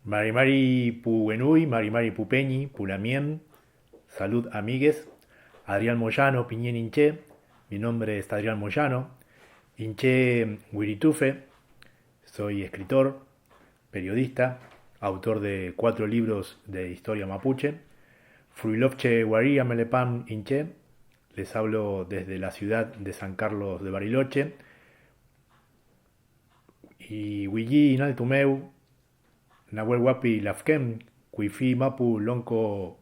Mari Mari Puguenui, Mari Mari Pupeñi, Pulamien, salud amigues, Adrián Moyano, Piñén Inché, mi nombre es Adrián Moyano, Inché Huiritufe, soy escritor, periodista, autor de 4 libros de historia mapuche, Fruilovche Guaría Melepam Inché, les hablo desde la ciudad de San Carlos de Bariloche, y Huillí Inaltumeu, Nahuel Huapi Lafkem, Cuifi Mapu Lonco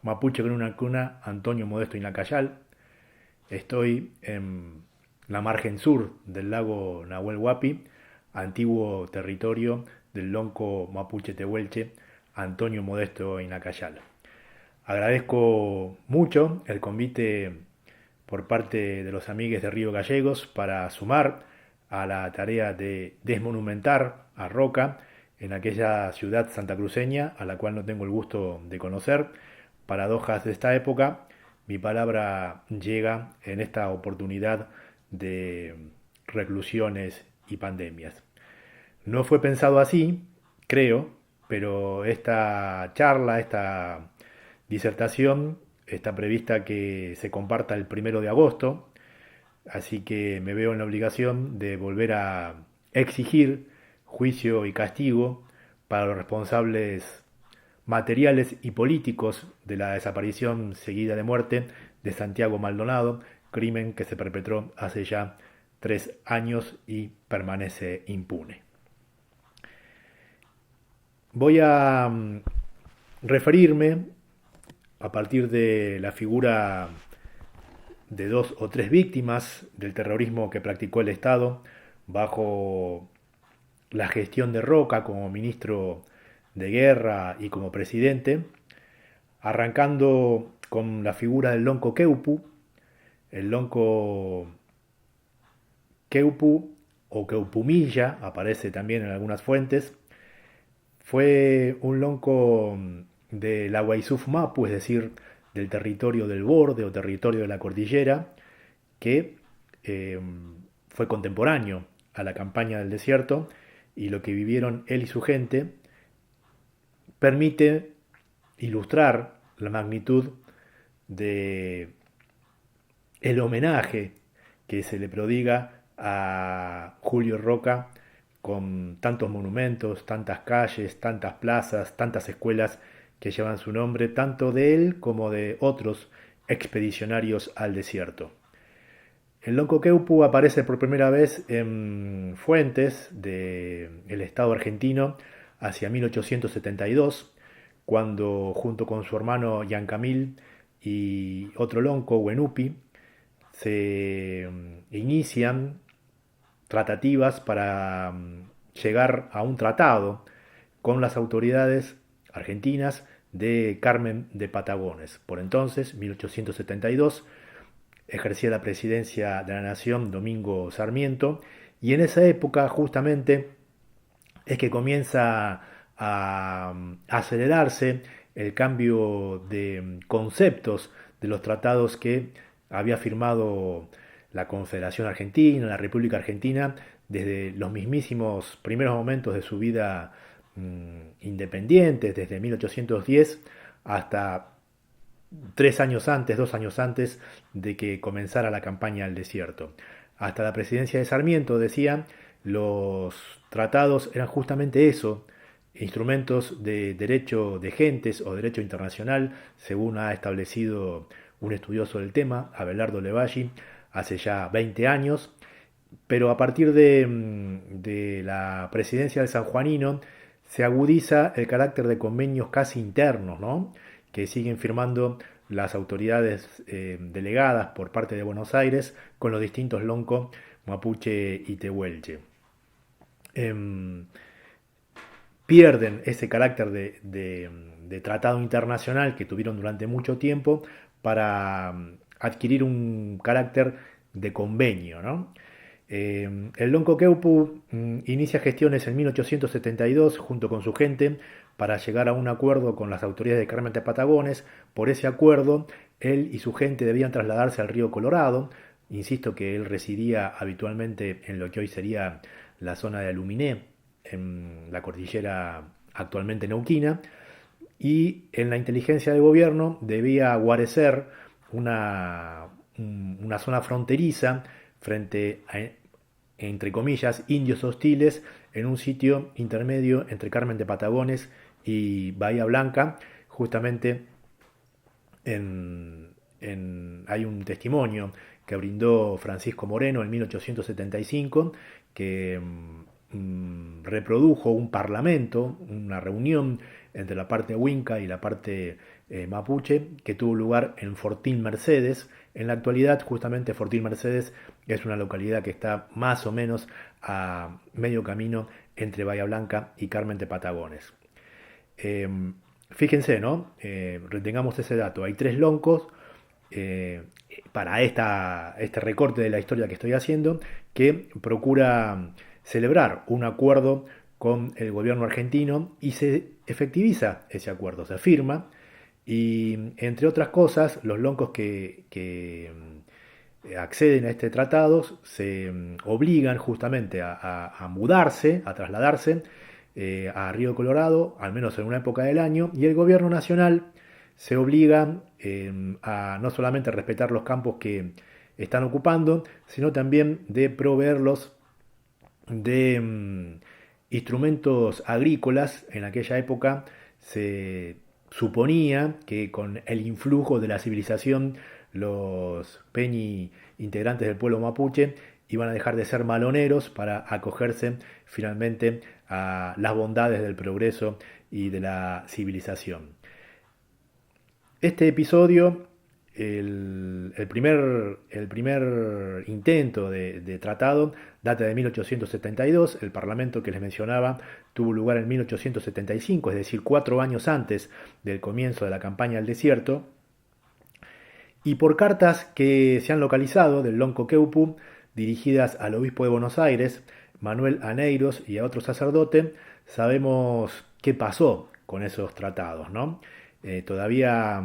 Mapuche con una cuna, Antonio Modesto Inacayal. Estoy en la margen sur del lago Nahuel Huapi, antiguo territorio del lonco Mapuche Tehuelche, Antonio Modesto Inacayal. Agradezco mucho el convite por parte de los amigues de Río Gallegos para sumar a la tarea de desmonumentar a Roca en aquella ciudad santacruceña a la cual no tengo el gusto de conocer. Paradojas de esta época, mi palabra llega en esta oportunidad de reclusiones y pandemias. No fue pensado así, creo, pero esta charla, esta disertación está prevista que se comparta el 1 de agosto, así que me veo en la obligación de volver a exigir juicio y castigo para los responsables materiales y políticos de la desaparición seguida de muerte de Santiago Maldonado, crimen que se perpetró hace ya 3 años y permanece impune. Voy a referirme a partir de la figura de 2 o 3 víctimas del terrorismo que practicó el Estado bajo la gestión de Roca como ministro de guerra y como presidente, arrancando con la figura del lonco Queupu. El lonco Queupu o Queupumilla aparece también en algunas fuentes. Fue un lonco de la Guaysuf Mapu, es decir, del territorio del borde o territorio de la cordillera, que eh, fue contemporáneo a la campaña del desierto, y lo que vivieron él y su gente permite ilustrar la magnitud de el homenaje que se le prodiga a Julio Roca con tantos monumentos, tantas calles, tantas plazas, tantas escuelas que llevan su nombre, tanto de él como de otros expedicionarios al desierto. El Lonco Queupu aparece por primera vez en fuentes del Estado argentino hacia 1872, cuando junto con su hermano Yancamil y otro lonco, Huenupi, se inician tratativas para llegar a un tratado con las autoridades argentinas de Carmen de Patagones. Por entonces, 1872, ejercía la presidencia de la Nación Domingo Sarmiento, y en esa época justamente es que comienza a acelerarse el cambio de conceptos de los tratados que había firmado la Confederación Argentina, la República Argentina, desde los mismísimos primeros momentos de su vida independiente, desde 1810 hasta 3 años antes, 2 años antes de que comenzara la campaña al desierto. Hasta la presidencia de Sarmiento, decía, los tratados eran justamente eso, instrumentos de derecho de gentes o derecho internacional, según ha establecido un estudioso del tema, Abelardo Levalli, hace ya 20 años. Pero a partir de la presidencia del sanjuanino se agudiza el carácter de convenios casi internos, ¿no?, que siguen firmando las autoridades delegadas por parte de Buenos Aires con los distintos lonco, mapuche y tehuelche. Em, Pierden ese carácter de tratado internacional que tuvieron durante mucho tiempo para adquirir un carácter de convenio, ¿no? El Lonco Queupu inicia gestiones en 1872 junto con su gente para llegar a un acuerdo con las autoridades de Carmen de Patagones. Por ese acuerdo, él y su gente debían trasladarse al río Colorado. Insisto que él residía habitualmente en lo que hoy sería la zona de Aluminé, en la cordillera actualmente neuquina, y en la inteligencia del gobierno debía guarecer una zona fronteriza frente a, entre comillas, indios hostiles en un sitio intermedio entre Carmen de Patagones y Bahía Blanca. Justamente hay un testimonio que brindó Francisco Moreno en 1875 que reprodujo un parlamento, una reunión entre la parte huinca y la parte mapuche, que tuvo lugar en Fortín Mercedes. En la actualidad, justamente Fortín Mercedes es una localidad que está más o menos a medio camino entre Bahía Blanca y Carmen de Patagones. Eh, Fíjense, ¿no? Retengamos ese dato. Hay 3 loncos eh, para este recorte de la historia que estoy haciendo, que procura celebrar un acuerdo con el gobierno argentino y se efectiviza ese acuerdo, se firma y entre otras cosas los loncos que acceden a este tratado se obligan justamente a mudarse, a trasladarse a Río Colorado, al menos en una época del año, y el gobierno nacional se obliga a no solamente respetar los campos que están ocupando, sino también de proveerlos de instrumentos agrícolas. En aquella época se suponía que con el influjo de la civilización los peñi integrantes del pueblo mapuche iban a dejar de ser maloneros para acogerse finalmente a las bondades del progreso y de la civilización. Este episodio, el primer intento de tratado, data de 1872. El parlamento que les mencionaba tuvo lugar en 1875, es decir, 4 años antes del comienzo de la campaña al desierto. Y por cartas que se han localizado del Lonco Queupu, dirigidas al obispo de Buenos Aires, Manuel Aneiros, y a otro sacerdote, sabemos qué pasó con esos tratados, ¿no? Todavía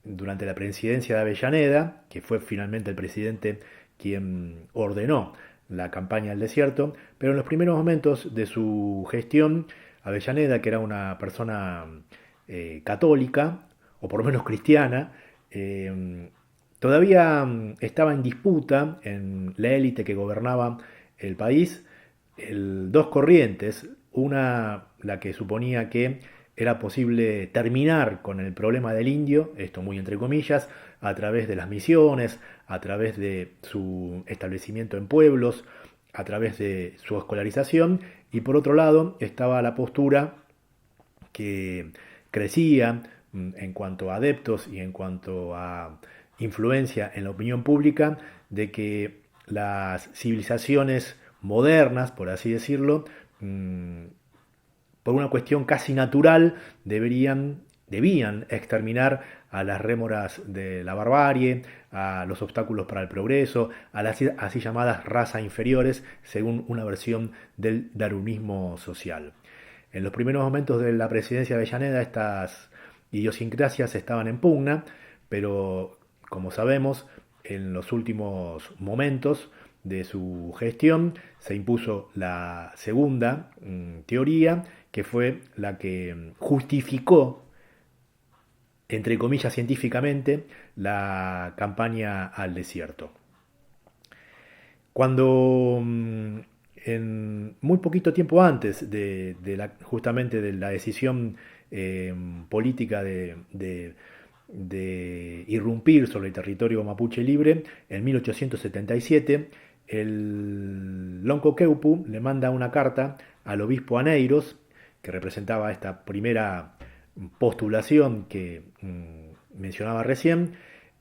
durante la presidencia de Avellaneda, que fue finalmente el presidente quien ordenó la campaña al desierto, pero en los primeros momentos de su gestión, Avellaneda, que era una persona católica, o por lo menos cristiana, todavía estaba en disputa en la élite que gobernaba el país dos corrientes, una la que suponía que era posible terminar con el problema del indio, esto muy entre comillas, a través de las misiones, a través de su establecimiento en pueblos, a través de su escolarización, y por otro lado estaba la postura que crecía en cuanto a adeptos y en cuanto a influencia en la opinión pública, de que las civilizaciones modernas, por así decirlo, por una cuestión casi natural, debían exterminar a las rémoras de la barbarie, a los obstáculos para el progreso, a las así llamadas razas inferiores, según una versión del darwinismo social. En los primeros momentos de la presidencia de Avellaneda estas idiosincrasias estaban en pugna, pero como sabemos, en los últimos momentos de su gestión se impuso la segunda teoría, que fue la que justificó, entre comillas científicamente, la campaña al desierto. Cuando muy poquito tiempo antes justamente de la decisión política de irrumpir sobre el territorio mapuche libre, en 1877, el Lonco Queupu le manda una carta al obispo Aneiros, que representaba esta primera postulación que mencionaba recién.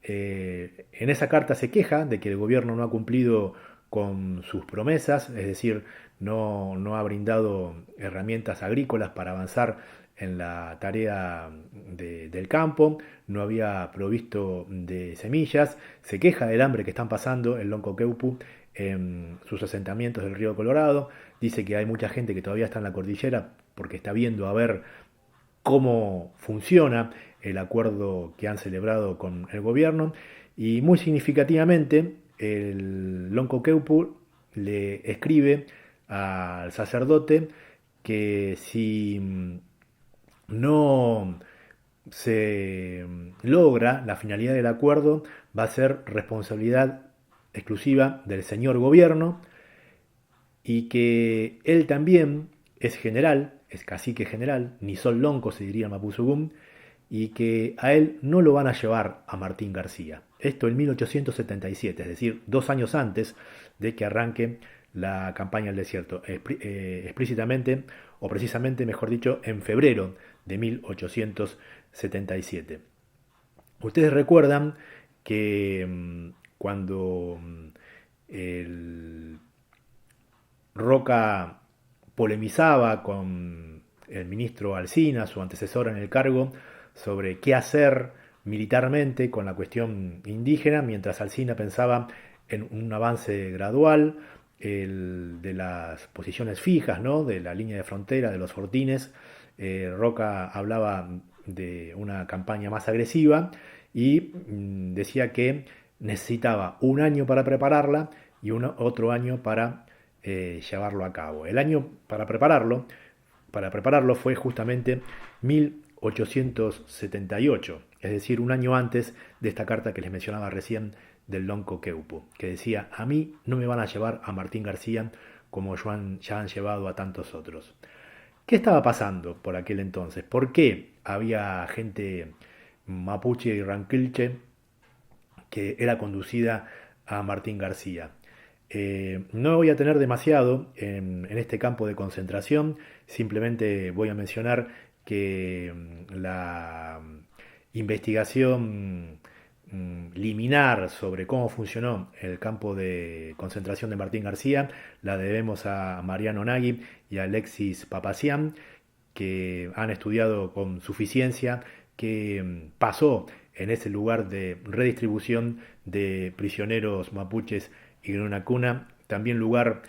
En esa carta se queja de que el gobierno no ha cumplido con sus promesas, es decir, no ha brindado herramientas agrícolas para avanzar en la tarea del campo, no había provisto de semillas, se queja del hambre que están pasando el Lonco Queupu en sus asentamientos del río Colorado, dice que hay mucha gente que todavía está en la cordillera porque está viendo a ver cómo funciona el acuerdo que han celebrado con el gobierno, y muy significativamente el Lonco Queupu le escribe al sacerdote que si no se logra la finalidad del acuerdo, va a ser responsabilidad exclusiva del señor gobierno, y que él también es general, es cacique general, ni sol lonco se diría en Mapuzugún, y que a él no lo van a llevar a Martín García. Esto en 1877, es decir, 2 años antes de que arranque la campaña del desierto, explícitamente, o precisamente, mejor dicho, en febrero de 1877. Ustedes recuerdan que cuando el Roca polemizaba con el ministro Alsina, su antecesor en el cargo, sobre qué hacer militarmente con la cuestión indígena, mientras Alsina pensaba en un avance gradual, de las posiciones fijas, ¿no? De la línea de frontera, de los fortines. Roca hablaba de una campaña más agresiva y decía que necesitaba un año para prepararla y otro año para llevarlo a cabo. El año para prepararlo fue justamente 1878, es decir, un año antes de esta carta que les mencionaba recién del Lonco Queupo, que decía: a mí no me van a llevar a Martín García como ya han llevado a tantos otros. ¿Qué estaba pasando por aquel entonces? ¿Por qué había gente mapuche y ranquilche que era conducida a Martín García? No voy a tener demasiado en este campo de concentración, simplemente voy a mencionar que la investigación liminar sobre cómo funcionó el campo de concentración de Martín García la debemos a Mariano Nagui y a Alexis Papazian, que han estudiado con suficiencia qué pasó en ese lugar de redistribución de prisioneros mapuches y en una cuna, también lugar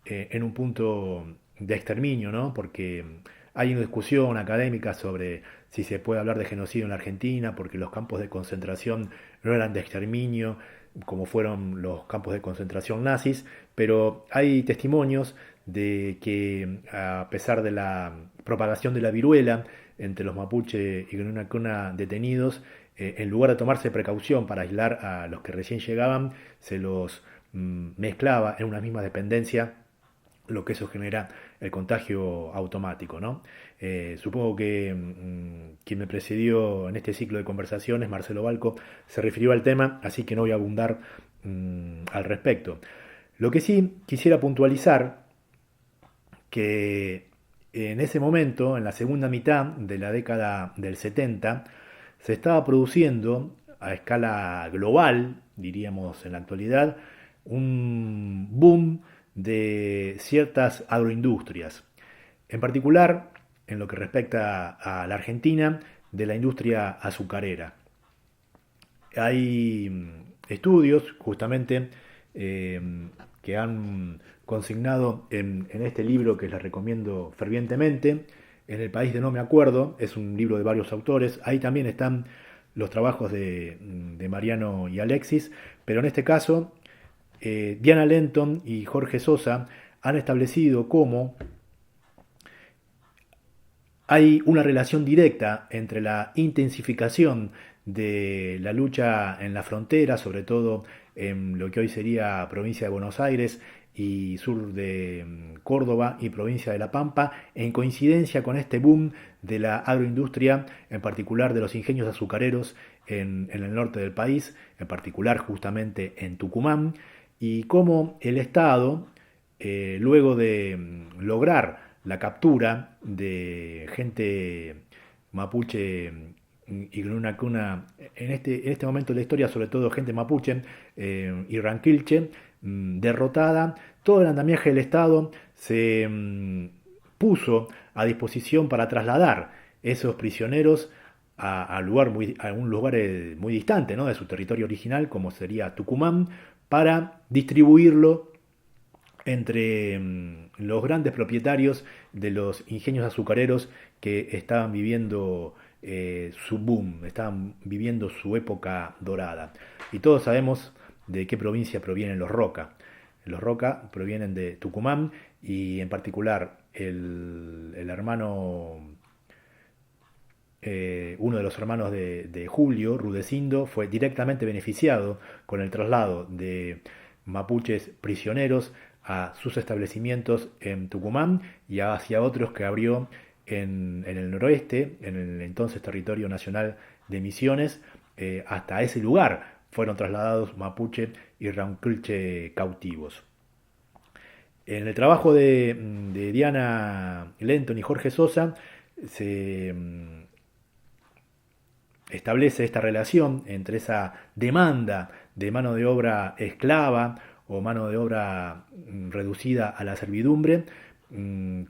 en un punto de exterminio, ¿no? Porque hay una discusión académica sobre si se puede hablar de genocidio en la Argentina, porque los campos de concentración no eran de exterminio, como fueron los campos de concentración nazis, pero hay testimonios de que a pesar de la propagación de la viruela entre los mapuche y una cuna detenidos, en lugar de tomarse precaución para aislar a los que recién llegaban, se los mezclaba en una misma dependencia, lo que eso genera el contagio automático, ¿no? Supongo que quien me precedió en este ciclo de conversaciones, Marcelo Balco, se refirió al tema, así que no voy a abundar al respecto. Lo que sí quisiera puntualizar, que en ese momento, en la segunda mitad de la década del 70, se estaba produciendo a escala global, diríamos en la actualidad, un boom de ciertas agroindustrias. En particular, en lo que respecta a la Argentina, de la industria azucarera. Hay estudios justamente eh, que han consignado en este libro que les recomiendo fervientemente, En el país de no me acuerdo, es un libro de varios autores, ahí también están los trabajos de Mariano y Alexis, pero en este caso Diana Lenton y Jorge Sosa han establecido cómo hay una relación directa entre la intensificación de la lucha en la frontera, sobre todo en lo que hoy sería provincia de Buenos Aires y sur de Córdoba y provincia de La Pampa, en coincidencia con este boom de la agroindustria, en particular de los ingenios azucareros en el norte del país, en particular justamente en Tucumán, y cómo el Estado, luego de lograr la captura de gente mapuche y con una cuna, en este momento de la historia, sobre todo gente mapuche y ranquilche, derrotada, todo el andamiaje del Estado se puso a disposición para trasladar esos prisioneros a un lugar muy distante, ¿no? De su territorio original, como sería Tucumán, para distribuirlo entre los grandes propietarios de los ingenios azucareros que estaban viviendo su boom, estaban viviendo su época dorada. Y todos sabemos de qué provincia provienen los Roca. Los Roca provienen de Tucumán y en particular el hermano uno de los hermanos de Julio, Rudecindo, fue directamente beneficiado con el traslado de mapuches prisioneros a sus establecimientos en Tucumán y hacia otros que abrió en el noroeste, en el entonces territorio nacional de Misiones. Hasta ese lugar fueron trasladados mapuche y rancilche cautivos. En el trabajo de Diana Lenton y Jorge Sosa se establece esta relación entre esa demanda de mano de obra esclava o mano de obra reducida a la servidumbre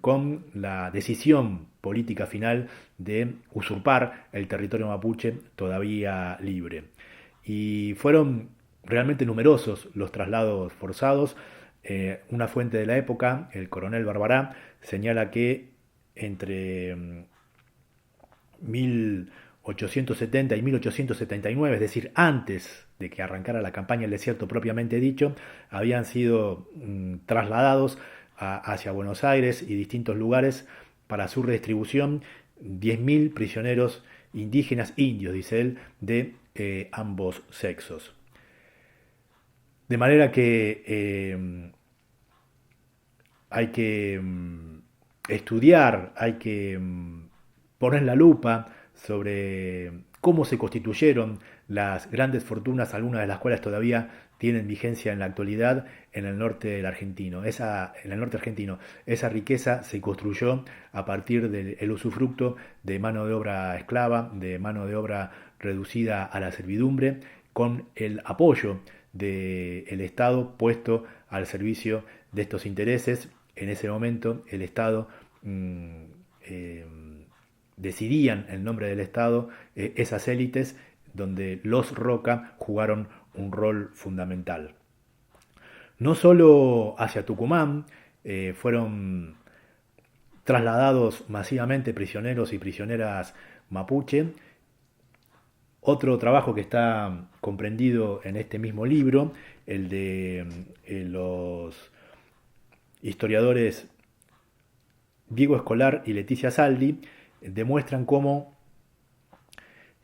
con la decisión política final de usurpar el territorio mapuche todavía libre. Y fueron realmente numerosos los traslados forzados. Una fuente de la época, el coronel Barbará, señala que entre 1870 y 1879, es decir, antes de que arrancara la campaña del desierto propiamente dicho, habían sido trasladados hacia Buenos Aires y distintos lugares para su redistribución 10.000 prisioneros indígenas, indios, dice él, de ambos sexos. De manera que hay que estudiar, hay que poner la lupa sobre cómo se constituyeron las grandes fortunas, algunas de las cuales todavía tienen vigencia en la actualidad en el norte del argentino. En el norte argentino, esa riqueza se construyó a partir del usufructo de mano de obra esclava, de mano de obra reducida a la servidumbre, con el apoyo del Estado puesto al servicio de estos intereses. En ese momento el Estado decidían en nombre del Estado esas élites donde los Roca jugaron un rol fundamental. No solo hacia Tucumán fueron trasladados masivamente prisioneros y prisioneras mapuche. Otro trabajo que está comprendido en este mismo libro, el de los historiadores Diego Escolar y Leticia Saldi, demuestran cómo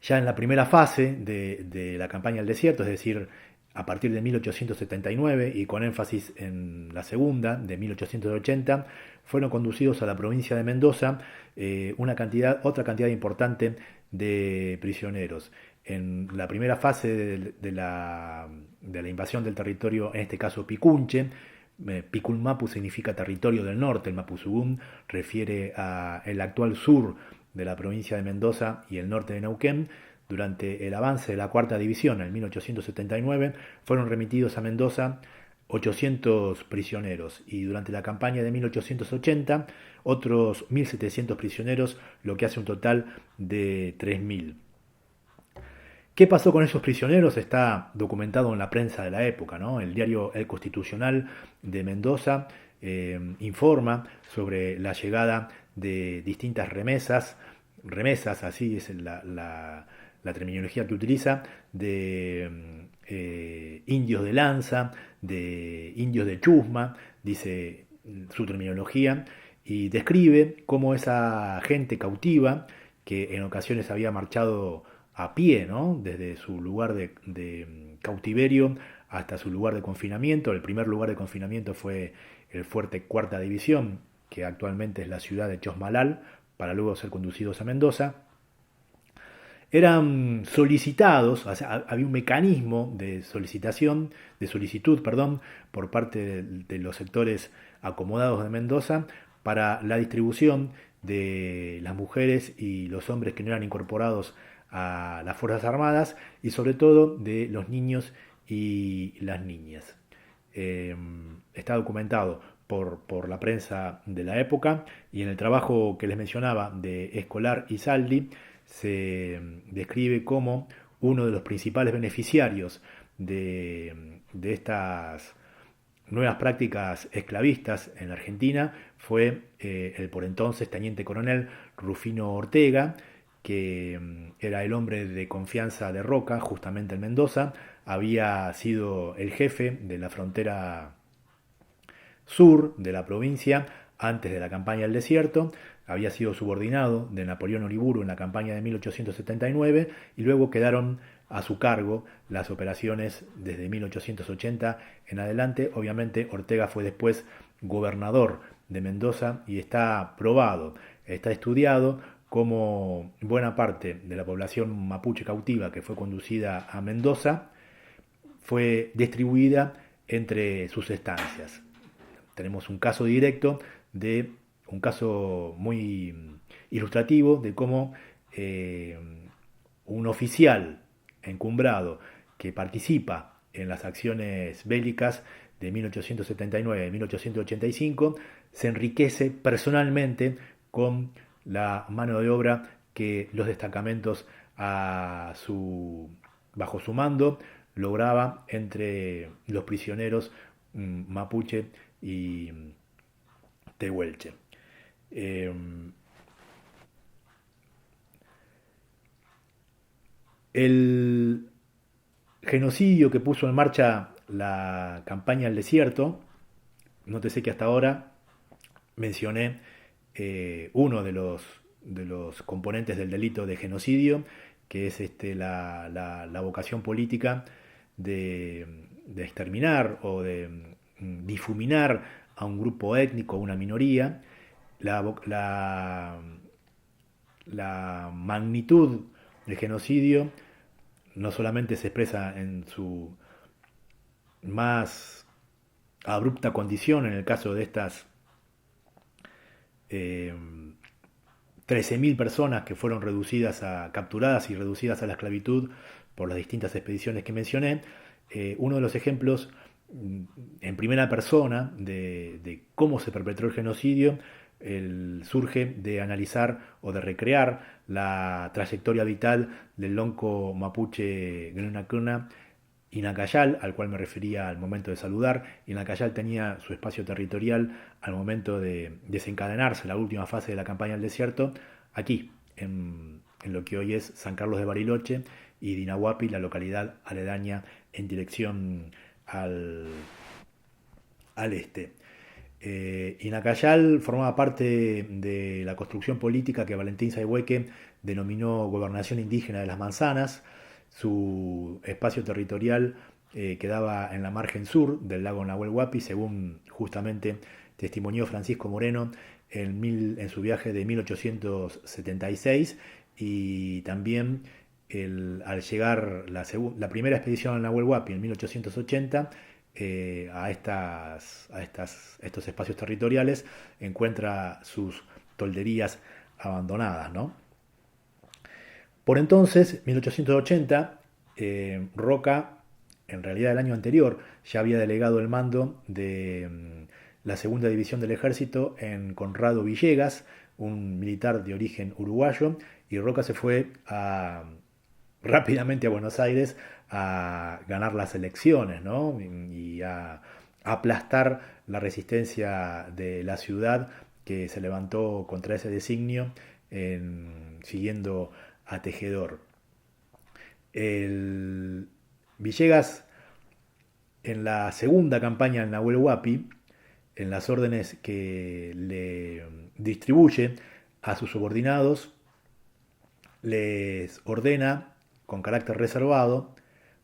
ya en la primera fase de la campaña del desierto, es decir, a partir de 1879 y con énfasis en la segunda, de 1880, fueron conducidos a la provincia de Mendoza otra cantidad importante de prisioneros. En la primera fase de la invasión del territorio, en este caso Picunche, Picunmapu significa territorio del norte, el Mapuzugún refiere al actual sur de la provincia de Mendoza y el norte de Neuquén. Durante el avance de la cuarta división en 1879 fueron remitidos a Mendoza 800 prisioneros y durante la campaña de 1880 otros 1.700 prisioneros, lo que hace un total de 3.000. ¿Qué pasó con esos prisioneros? Está documentado en la prensa de la época, ¿no? El diario El Constitucional de Mendoza informa sobre la llegada de distintas remesas, así es la terminología que utiliza, de indios de lanza, de indios de chusma, dice su terminología, y describe cómo esa gente cautiva, que en ocasiones había marchado a pie, ¿no? Desde su lugar de cautiverio hasta su lugar de confinamiento. El primer lugar de confinamiento fue el fuerte Cuarta División, que actualmente es la ciudad de Chosmalal, para luego ser conducidos a Mendoza. Eran solicitados, o sea, había un mecanismo de solicitud, por parte de los sectores acomodados de Mendoza para la distribución de las mujeres y los hombres que no eran incorporados a las Fuerzas Armadas y sobre todo de los niños y las niñas. Está documentado por la prensa de la época y en el trabajo que les mencionaba de Escolar y Saldi se describe como uno de los principales beneficiarios de estas nuevas prácticas esclavistas en la Argentina fue el por entonces teniente coronel Rufino Ortega, que era el hombre de confianza de Roca, justamente en Mendoza, había sido el jefe de la frontera sur de la provincia antes de la campaña del desierto, había sido subordinado de Napoleón Uriburu en la campaña de 1879 y luego quedaron a su cargo las operaciones desde 1880 en adelante. Obviamente Ortega fue después gobernador de Mendoza y está probado, está estudiado cómo buena parte de la población mapuche cautiva que fue conducida a Mendoza fue distribuida entre sus estancias. Tenemos un caso directo de un caso muy ilustrativo de cómo un oficial encumbrado que participa en las acciones bélicas de 1879 y 1885 se enriquece personalmente con la mano de obra que los destacamentos bajo su mando lograba entre los prisioneros mapuche y tehuelche. Eh, el genocidio que puso en marcha la campaña del desierto, nótese que hasta ahora mencioné uno de los componentes del delito de genocidio, que es la vocación política de exterminar o de difuminar a un grupo étnico o una minoría. La, la, la magnitud del genocidio no solamente se expresa en su más abrupta condición en el caso de estas 13.000 personas que fueron capturadas y reducidas a la esclavitud por las distintas expediciones que mencioné. Uno de los ejemplos en primera persona de cómo se perpetró el genocidio surge de analizar o de recrear la trayectoria vital del lonco mapuche Grenacuna Inacayal, al cual me refería al momento de saludar. Inacayal tenía su espacio territorial al momento de desencadenarse la última fase de la campaña del desierto, aquí, en lo que hoy es San Carlos de Bariloche, y Dinahuapi, la localidad aledaña en dirección al este. Inacayal formaba parte de la construcción política que Valentín Sayhueque denominó Gobernación Indígena de las Manzanas. Su espacio territorial quedaba en la margen sur del lago Nahuel Huapi, según justamente testimonió Francisco Moreno en su viaje de 1876, y también al llegar la primera expedición al Nahuel Huapi en 1880, a estos espacios territoriales encuentra sus tolderías abandonadas, ¿no? Por entonces, 1880, Roca, en realidad el año anterior, ya había delegado el mando de la segunda división del ejército en Conrado Villegas, un militar de origen uruguayo, y Roca se fue rápidamente a Buenos Aires a ganar las elecciones, ¿no? Y a aplastar la resistencia de la ciudad que se levantó contra ese designio siguiendo a Tejedor. Villegas, en la segunda campaña en Nahuel Huapi, en las órdenes que le distribuye a sus subordinados, les ordena, con carácter reservado,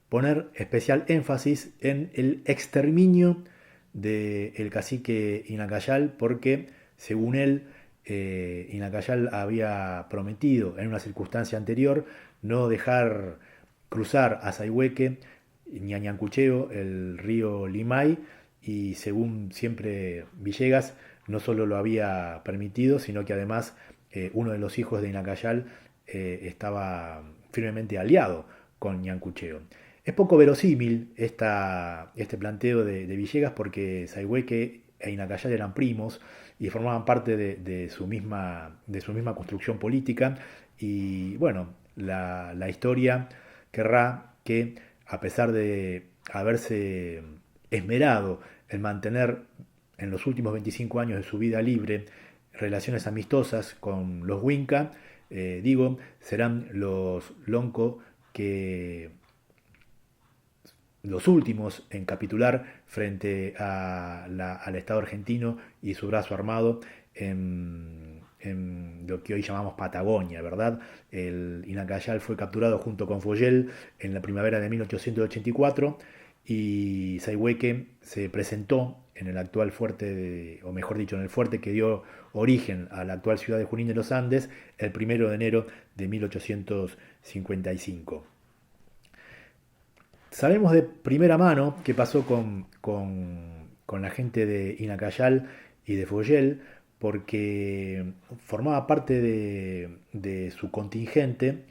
poner especial énfasis en el exterminio del cacique Inacayal, porque, según él, Inacayal había prometido en una circunstancia anterior no dejar cruzar a Sayhueque ni a Ñancucheo el río Limay, y según siempre Villegas, no solo lo había permitido, sino que además uno de los hijos de Inacayal estaba firmemente aliado con Ñancucheo. Es poco verosímil este planteo de Villegas, porque Sayhueque e Inacayal eran primos y formaban parte de su misma construcción política, y bueno, la historia querrá que, a pesar de haberse esmerado en mantener en los últimos 25 años de su vida libre relaciones amistosas con los Winca, serán los Lonco que los últimos en capitular frente al Estado argentino y su brazo armado en lo que hoy llamamos Patagonia, ¿verdad? El Inacayal fue capturado junto con Foyel en la primavera de 1884 y Sayhueque se presentó en el actual fuerte, o mejor dicho, en el fuerte que dio origen a la actual ciudad de Junín de los Andes el 1 de enero de 1855. Sabemos de primera mano qué pasó con la gente de Inacayal y de Foyel, porque formaba parte de su contingente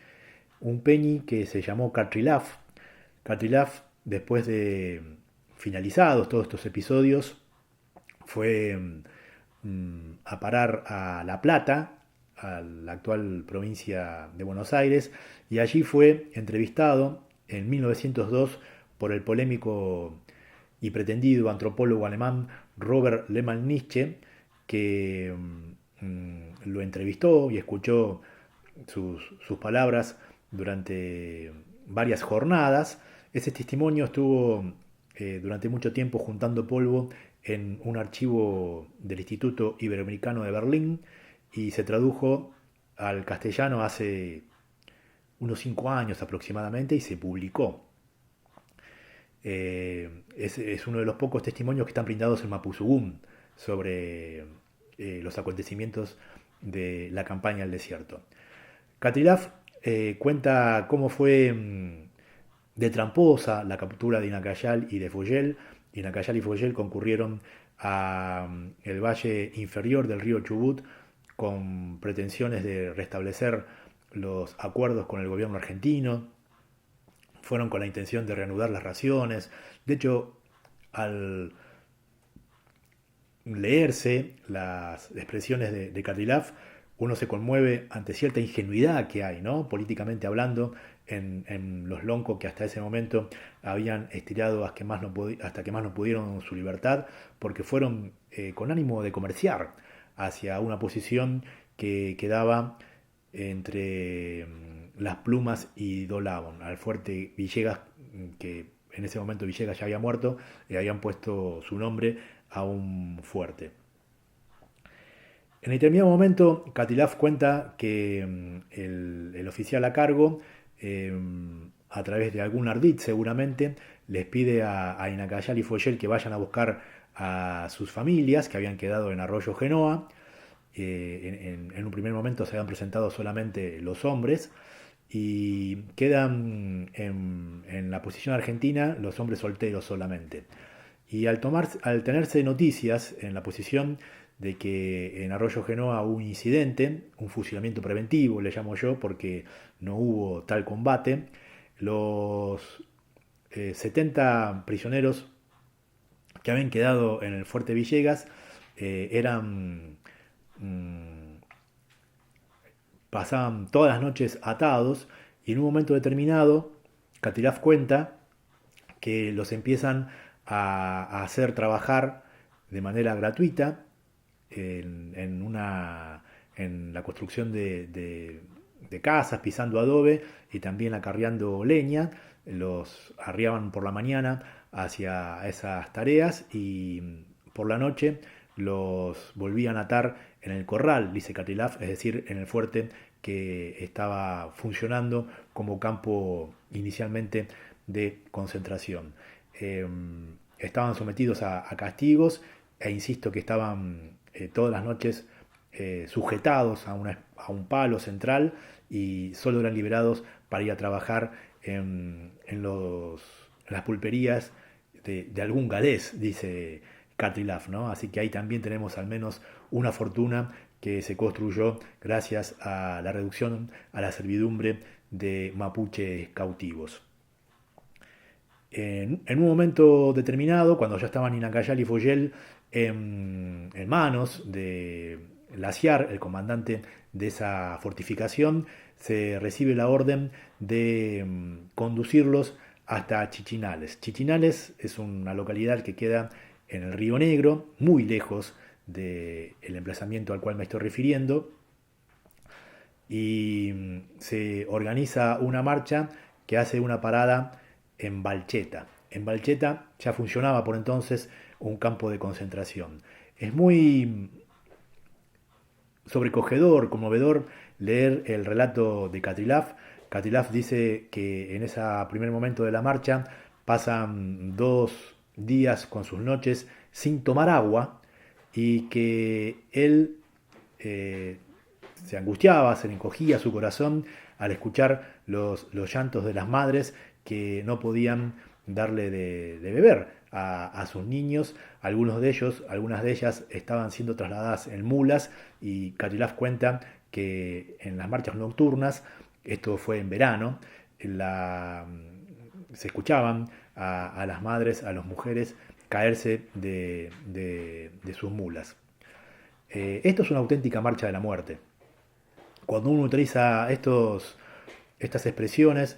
un peñi que se llamó Catrilaf. Catrilaf, después de finalizados todos estos episodios, fue a parar a La Plata, a la actual provincia de Buenos Aires, y allí fue entrevistado en 1902 por el polémico y pretendido antropólogo alemán Robert Lehmann-Nietzsche, que lo entrevistó y escuchó sus palabras durante varias jornadas. Ese testimonio estuvo durante mucho tiempo juntando polvo en un archivo del Instituto Iberoamericano de Berlín y se tradujo al castellano hace unos 5 años aproximadamente y se publicó. Es uno de los pocos testimonios que están brindados en Mapuzugún sobre los acontecimientos de la campaña al desierto. Catrilaf cuenta cómo fue de tramposa la captura de Inacayal y de Foyel. Inacayal y Foyel concurrieron a el valle inferior del río Chubut con pretensiones de restablecer los acuerdos con el gobierno argentino. Fueron con la intención de reanudar las raciones. De hecho, al leerse las expresiones de Catrilaf, uno se conmueve ante cierta ingenuidad que hay, ¿no? Políticamente hablando, en los loncos que hasta ese momento habían estirado hasta que más no pudieron su libertad, porque fueron con ánimo de comerciar hacia una posición que quedaba entre Las Plumas y Dolabón, al fuerte Villegas, que en ese momento Villegas ya había muerto, y habían puesto su nombre a un fuerte. En determinado momento, Catrilaf cuenta que el oficial a cargo, a través de algún ardid seguramente, les pide a Inacayal y Foyel que vayan a buscar a sus familias que habían quedado en Arroyo Genoa. En un primer momento se habían presentado solamente los hombres y quedan en la posición argentina los hombres solteros solamente. Y al tenerse noticias en la posición de que en Arroyo Genoa hubo un incidente, un fusilamiento preventivo, le llamo yo, porque no hubo tal combate, los 70 prisioneros que habían quedado en el fuerte Villegas eran pasaban todas las noches atados y en un momento determinado Catrilaf cuenta que los empiezan a hacer trabajar de manera gratuita en la construcción de casas, pisando adobe y también acarreando leña. Los arriaban por la mañana hacia esas tareas y por la noche los volvían a atar en el corral, dice Catrilaf, es decir, en el fuerte que estaba funcionando como campo inicialmente de concentración. Estaban sometidos a castigos e insisto que estaban todas las noches sujetados a un palo central y solo eran liberados para ir a trabajar en las pulperías de algún galés, dice Catrilaf, ¿no? Así que ahí también tenemos al menos una fortuna que se construyó gracias a la reducción a la servidumbre de mapuches cautivos. En un momento determinado, cuando ya estaban Inacayal y Foyel en manos de Laciar, el comandante de esa fortificación, se recibe la orden de conducirlos hasta Chichinales. Chichinales es una localidad que queda en el Río Negro, muy lejos del emplazamiento al cual me estoy refiriendo, y se organiza una marcha que hace una parada en Balcheta. En Balcheta ya funcionaba por entonces un campo de concentración. Es muy sobrecogedor, conmovedor leer el relato de Catrilaf. Catrilaf dice que en ese primer momento de la marcha pasan 2 días con sus noches sin tomar agua y que él eh, se angustiaba, se le encogía su corazón al escuchar los llantos de las madres que no podían darle de beber a sus niños. Algunos de ellos, algunas de ellas estaban siendo trasladadas en mulas y Catrilaf cuenta que en las marchas nocturnas, esto fue en verano, se escuchaban a las madres, a las mujeres caerse de sus mulas. Esto es una auténtica marcha de la muerte. Cuando uno utiliza estas expresiones,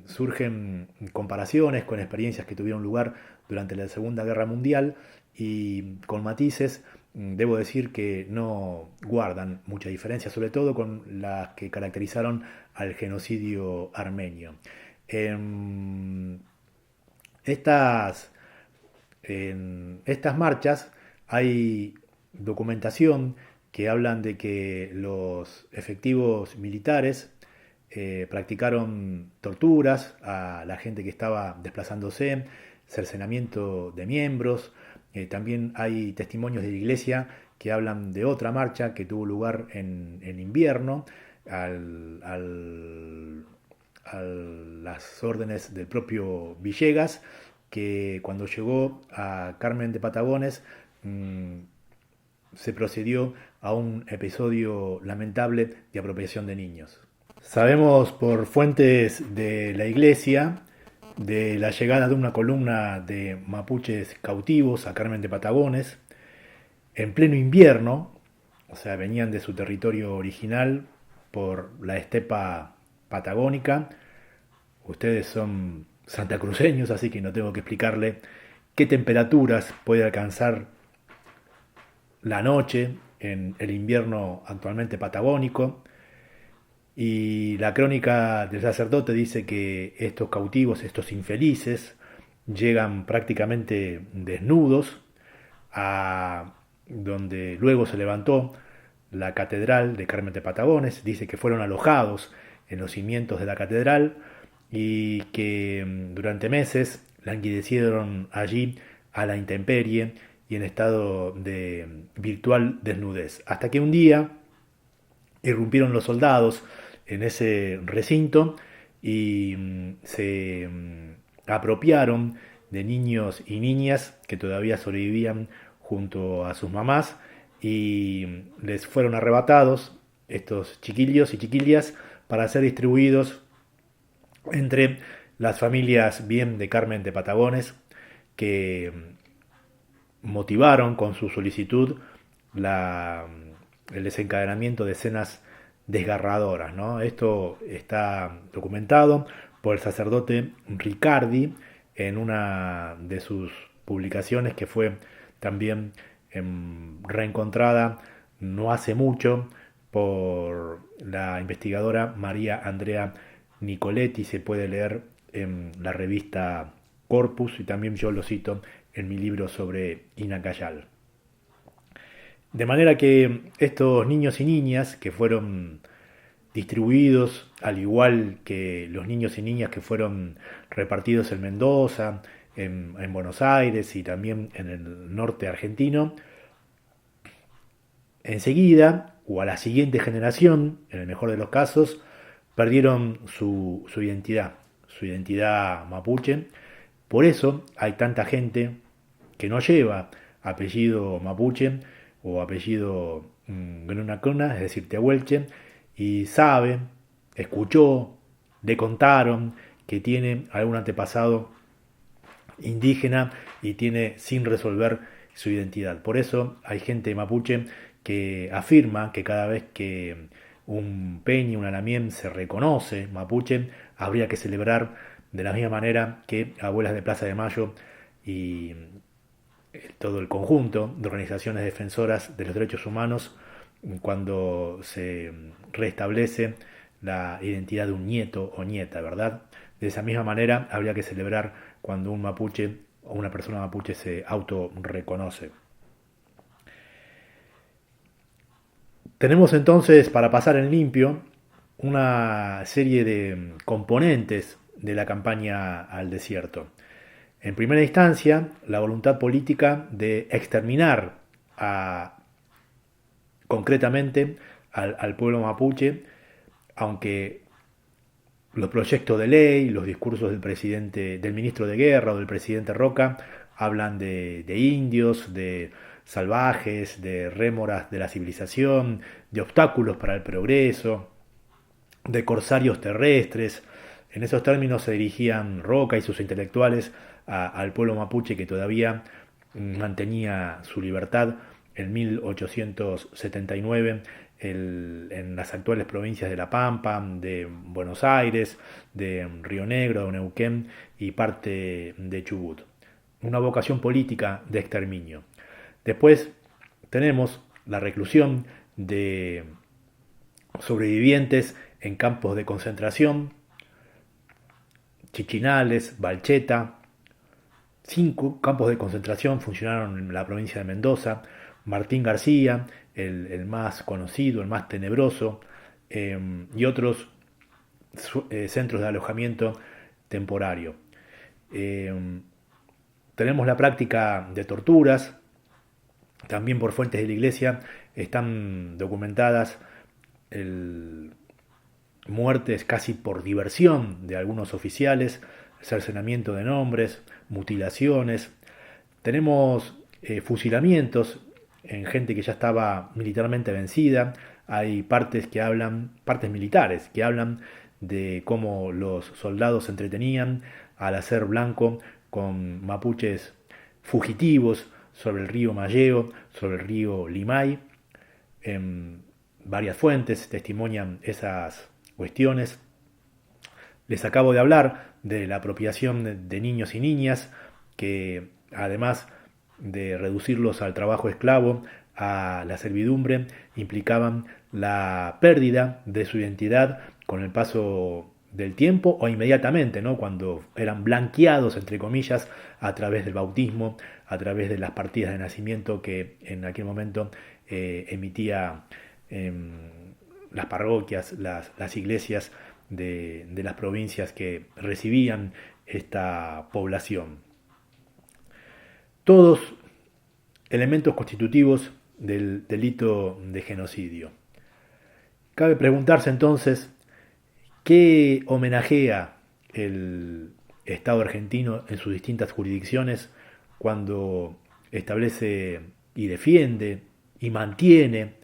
surgen comparaciones con experiencias que tuvieron lugar durante la Segunda Guerra Mundial y con matices, debo decir que no guardan mucha diferencia, sobre todo con las que caracterizaron al genocidio armenio. En estas, en estas marchas hay documentación que hablan de que los efectivos militares practicaron torturas a la gente que estaba desplazándose, cercenamiento de miembros. También hay testimonios de la iglesia que hablan de otra marcha que tuvo lugar en invierno a las órdenes del propio Villegas, que cuando llegó a Carmen de Patagones se procedió a un episodio lamentable de apropiación de niños. Sabemos por fuentes de la iglesia de la llegada de una columna de mapuches cautivos a Carmen de Patagones en pleno invierno, o sea, venían de su territorio original por la estepa patagónica. Ustedes son santacruceños, así que no tengo que explicarle qué temperaturas puede alcanzar la noche en el invierno actualmente patagónico. Y la crónica del sacerdote dice que estos cautivos, estos infelices, llegan prácticamente desnudos a donde luego se levantó la catedral de Carmen de Patagones. Dice que fueron alojados en los cimientos de la catedral y que durante meses languidecieron allí a la intemperie y en estado de virtual desnudez. Hasta que un día irrumpieron los soldados en ese recinto y se apropiaron de niños y niñas que todavía sobrevivían junto a sus mamás y les fueron arrebatados estos chiquillos y chiquillas para ser distribuidos entre las familias bien de Carmen de Patagones que motivaron con su solicitud el desencadenamiento de escenas desgarradoras, ¿no? Esto está documentado por el sacerdote Ricardi en una de sus publicaciones que fue también reencontrada no hace mucho por la investigadora María Andrea Nicoletti. Se puede leer en la revista Corpus y también yo lo cito en mi libro sobre Inacayal. De manera que estos niños y niñas que fueron distribuidos, al igual que los niños y niñas que fueron repartidos en Mendoza, en Buenos Aires y también en el norte argentino, enseguida o a la siguiente generación, en el mejor de los casos, perdieron su identidad mapuche. Por eso hay tanta gente que no lleva apellido mapuche o apellido Grunacona, es decir, Tehuelche, y sabe, escuchó, le contaron que tiene algún antepasado indígena y tiene sin resolver su identidad. Por eso hay gente mapuche que afirma que cada vez que un peñi, un alamien se reconoce mapuche, habría que celebrar de la misma manera que Abuelas de Plaza de Mayo y todo el conjunto de organizaciones defensoras de los derechos humanos cuando se restablece la identidad de un nieto o nieta, ¿verdad? De esa misma manera habría que celebrar cuando un mapuche o una persona mapuche se autorreconoce. Tenemos entonces, para pasar en limpio, una serie de componentes de la campaña al desierto. En primera instancia, la voluntad política de exterminar concretamente al pueblo mapuche, aunque los proyectos de ley, los discursos del ministro de Guerra o del presidente Roca hablan de indios, de salvajes, de rémoras de la civilización, de obstáculos para el progreso, de corsarios terrestres. En esos términos se dirigían Roca y sus intelectuales al pueblo mapuche que todavía mantenía su libertad en 1879 en las actuales provincias de La Pampa, de Buenos Aires, de Río Negro, de Neuquén y parte de Chubut. Una vocación política de exterminio. Después tenemos la reclusión de sobrevivientes en campos de concentración, Chichinales, Balcheta. 5 campos de concentración funcionaron en la provincia de Mendoza. Martín García, el más conocido, el más tenebroso, y otros centros de alojamiento temporario. Tenemos la práctica de torturas, también por fuentes de la Iglesia están documentadas muertes casi por diversión de algunos oficiales, cercenamiento de nombres, mutilaciones. Tenemos fusilamientos en gente que ya estaba militarmente vencida. Hay partes militares, que hablan de cómo los soldados se entretenían al hacer blanco con mapuches fugitivos sobre el río Malleo, sobre el río Limay. Varias fuentes testimonian esas cuestiones. Les acabo de hablar de la apropiación de niños y niñas, que además de reducirlos al trabajo esclavo, a la servidumbre, implicaban la pérdida de su identidad con el paso del tiempo o inmediatamente, ¿no? Cuando eran blanqueados, entre comillas, a través del bautismo, a través de las partidas de nacimiento que en aquel momento emitía las parroquias, las iglesias de las provincias que recibían esta población. Todos elementos constitutivos del delito de genocidio. Cabe preguntarse entonces, ¿qué homenajea el Estado argentino en sus distintas jurisdicciones cuando establece y defiende y mantiene,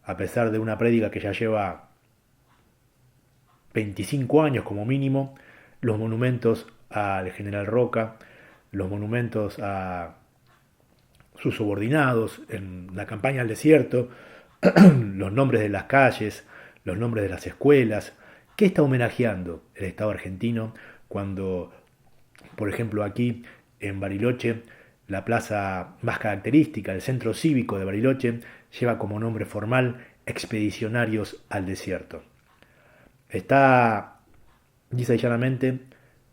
a pesar de una prédica que ya lleva 25 años como mínimo, los monumentos al general Roca, los monumentos a sus subordinados en la campaña al desierto, los nombres de las calles, los nombres de las escuelas? ¿Qué está homenajeando el Estado argentino cuando, por ejemplo, aquí en Bariloche, la plaza más característica, el centro cívico de Bariloche, lleva como nombre formal Expedicionarios al Desierto? Está, lisa y llanamente,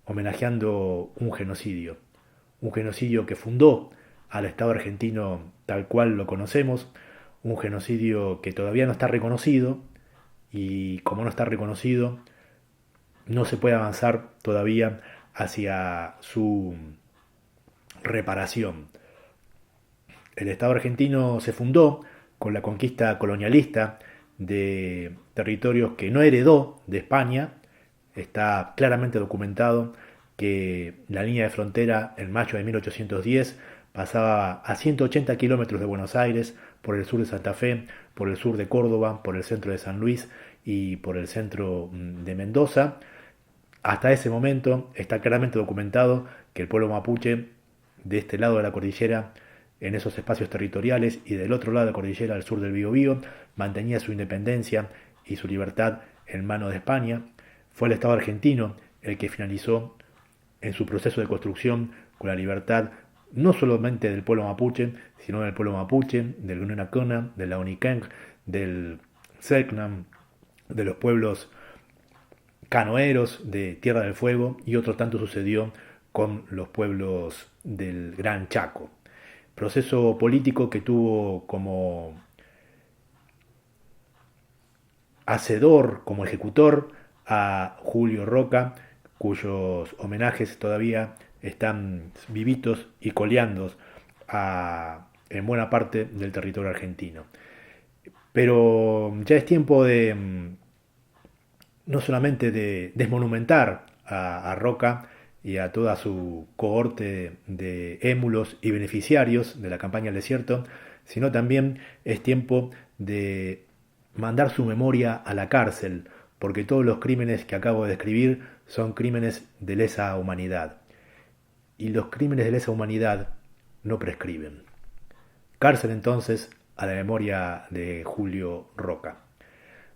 homenajeando un genocidio que fundó al Estado argentino tal cual lo conocemos, un genocidio que todavía no está reconocido, y como no está reconocido, no se puede avanzar todavía hacia su reparación. El Estado argentino se fundó con la conquista colonialista de territorios que no heredó de España. Está claramente documentado que la línea de frontera en mayo de 1810 pasaba a 180 kilómetros de Buenos Aires, por el sur de Santa Fe, por el sur de Córdoba, por el centro de San Luis y por el centro de Mendoza. Hasta ese momento está claramente documentado que el pueblo mapuche de este lado de la cordillera, en esos espacios territoriales, y del otro lado de la cordillera, al sur del Biobío, mantenía su independencia y su libertad en manos de España. Fue el Estado argentino el que finalizó en su proceso de construcción con la libertad no solamente del pueblo mapuche, sino del pueblo mapuche, del Gununacona, del Laoniquén, del Selknam, de los pueblos canoeros de Tierra del Fuego, y otro tanto sucedió con los pueblos del Gran Chaco. Proceso político que tuvo como hacedor, como ejecutor, a Julio Roca, cuyos homenajes todavía están vivitos y coleando en buena parte del territorio argentino. Pero ya es tiempo de no solamente de desmonumentar a Roca y a toda su cohorte de émulos y beneficiarios de la campaña del desierto, sino también es tiempo de mandar su memoria a la cárcel, porque todos los crímenes que acabo de describir son crímenes de lesa humanidad. Y los crímenes de lesa humanidad no prescriben. Cárcel entonces a la memoria de Julio Roca.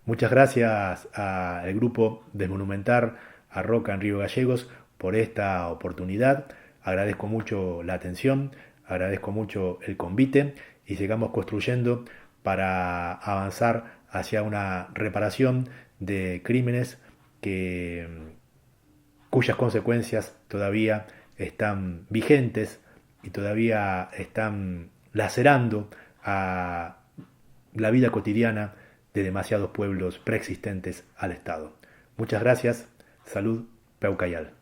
Muchas gracias al grupo Desmonumentar a Roca en Río Gallegos por esta oportunidad. Agradezco mucho la atención, agradezco mucho el convite y sigamos construyendo para avanzar hacia una reparación de crímenes cuyas consecuencias todavía están vigentes y todavía están lacerando a la vida cotidiana de demasiados pueblos preexistentes al Estado. Muchas gracias. Salud, Peucayal.